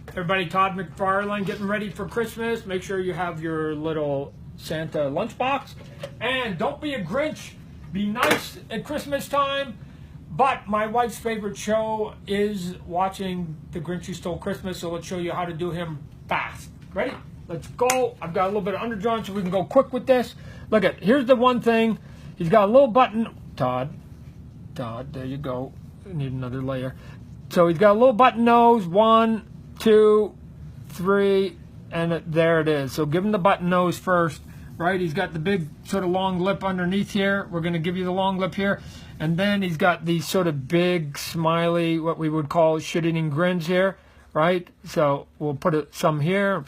Everybody, Todd McFarlane getting ready for Christmas. Make sure you have your little Santa lunchbox. And don't be a Grinch. Be nice at Christmas time. But my wife's favorite show is watching The Grinch Who Stole Christmas, so let's show you how to do him fast. Ready? Let's go. I've got a little bit of underjoint so we can go quick with this. Look at, here's the one thing. He's got a little button. Todd, there you go. I need another layer. So he's got a little button nose. 1, 2, 3, and there it is. So give him the button nose first, right? He's got the big sort of long lip underneath here. We're going to give you the long lip here. And then he's got these sort of big, smiley, what we would call shit-eating grins here, right? So we'll put some here,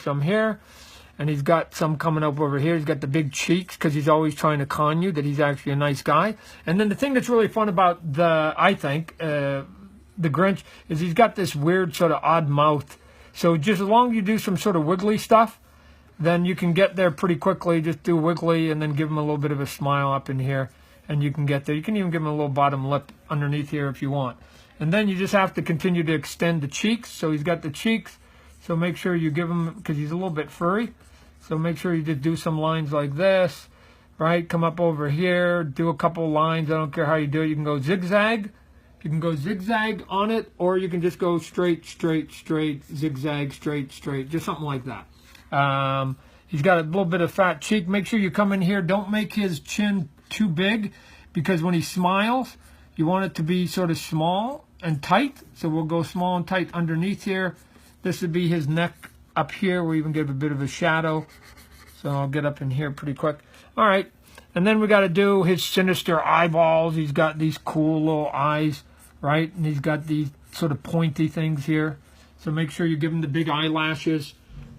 and he's got some coming up over here. He's got the big cheeks because he's always trying to con you that he's actually a nice guy. And then the thing that's really fun about I think, the Grinch is he's got this weird sort of odd mouth. So just as long as you do some sort of wiggly stuff, then you can get there pretty quickly. Just do wiggly and then give him a little bit of a smile up in here. And you can get there. You can even give him a little bottom lip underneath here if you want. And then you just have to continue to extend the cheeks. So he's got the cheeks. So make sure you give him, because he's a little bit furry. So make sure you just do some lines like this, right? Come up over here, do a couple lines. I don't care how you do it. You can go zigzag. You can go zigzag on it, or you can just go straight, zigzag, straight, just something like that. He's got a little bit of fat cheek. Make sure you come in here. Don't make his chin too big, because when he smiles, you want it to be sort of small and tight. So we'll go small and tight underneath here. This would be his neck up here. We'll even give a bit of a shadow. So I'll get up in here pretty quick. All right. And then we got to do his sinister eyeballs. He's got these cool little eyes, right? And he's got these sort of pointy things here. So make sure you give him the big eyelashes,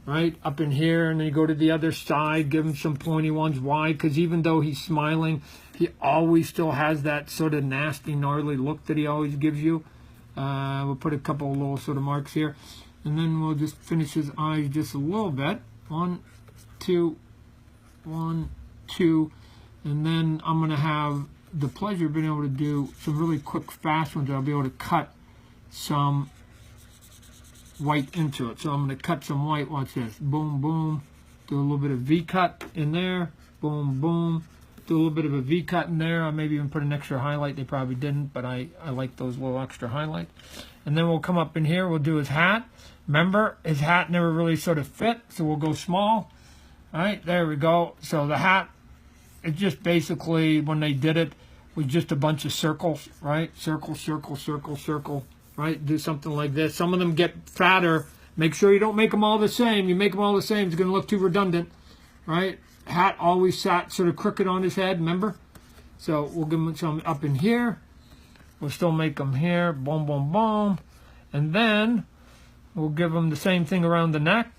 right, up in here, and then you go to the other side, give him some pointy ones. Why? Because even though he's smiling, he always still has that sort of nasty, gnarly look that he always gives you. We'll put a couple of little sort of marks here, and then we'll just finish his eyes just a little bit. 1, 2, 1, 2, and then I'm going to have the pleasure of being able to do some really quick, fast ones. I'll be able to cut some white into it. So I'm going to cut some white. Watch this. Boom, boom. Do a little bit of V-cut in there. Boom, boom. Do a little bit of a V-cut in there. I'll maybe even put an extra highlight. They probably didn't, but I like those little extra highlights. And then we'll come up in here. We'll do his hat. Remember, his hat never really sort of fit, so we'll go small. All right, there we go. So the hat, it just basically, when they did it, was just a bunch of circles, right? Circle, circle, circle, circle. Right, do something like this. Some of them get fatter. Make sure you don't make them all the same. You make them all the same, it's going to look too redundant. Right? Hat always sat sort of crooked on his head, remember? So we'll give him some up in here. We'll still make them here. Boom, boom, boom. And then we'll give him the same thing around the neck.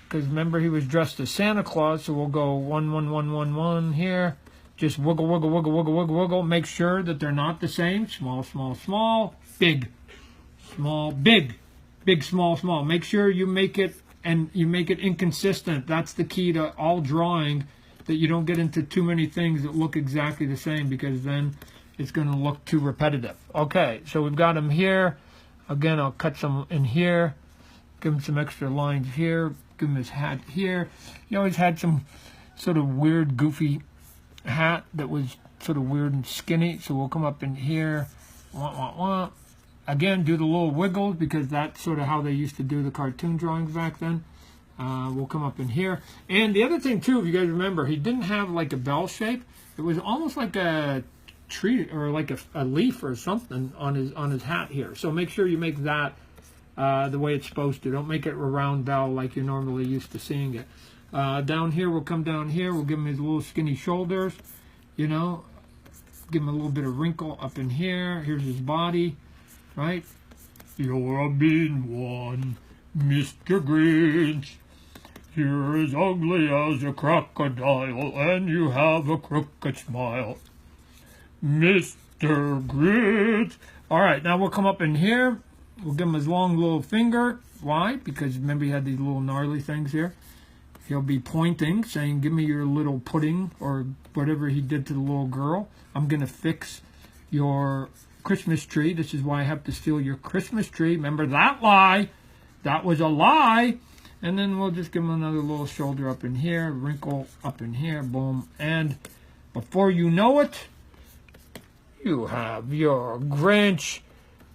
Because remember, he was dressed as Santa Claus. So we'll go 1, 1, 1, 1, 1 here. Just wiggle, wiggle, wiggle, wiggle, wiggle, wiggle. Make sure that they're not the same. Small, small, small. Big. Small, big, big, small, small. Make sure you make it, and you make it inconsistent. That's the key to all drawing, that you don't get into too many things that look exactly the same, because then it's going to look too repetitive. Okay, so we've got him here. Again, I'll cut some in here. Give him some extra lines here. Give him his hat here. He always had some sort of weird, goofy hat that was sort of weird and skinny. So we'll come up in here. Wah, wah, wah. Again, do the little wiggles, because that's sort of how they used to do the cartoon drawings back then. We'll come up in here. And the other thing, too, if you guys remember, he didn't have like a bell shape. It was almost like a tree, or like a leaf or something on his hat here. So make sure you make that the way it's supposed to. Don't make it a round bell like you're normally used to seeing it. Down here, we'll come down here. We'll give him his little skinny shoulders, you know. Give him a little bit of wrinkle up in here. Here's his body. Right? You're a mean one, Mr. Grinch. You're as ugly as a crocodile, and you have a crooked smile. Mr. Grinch. All right, now we'll come up in here. We'll give him his long little finger. Why? Because remember he had these little gnarly things here. He'll be pointing, saying, give me your little pudding, or whatever he did to the little girl. I'm going to fix your Christmas tree. This is why I have to steal your Christmas tree. Remember that lie. that was a lie. And then we'll just give him another little shoulder up in here, wrinkle up in here, boom. And before you know it, you have your Grinch.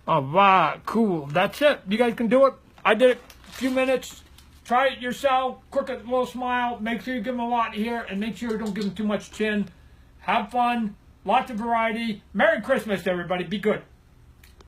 All right, cool. That's it. You guys can do it. I did it a few minutes. Try it yourself. Crooked little smile. Make sure you give him a lot here, and make sure you don't give him too much chin. Have fun. Lots of variety. Merry Christmas, everybody. Be good.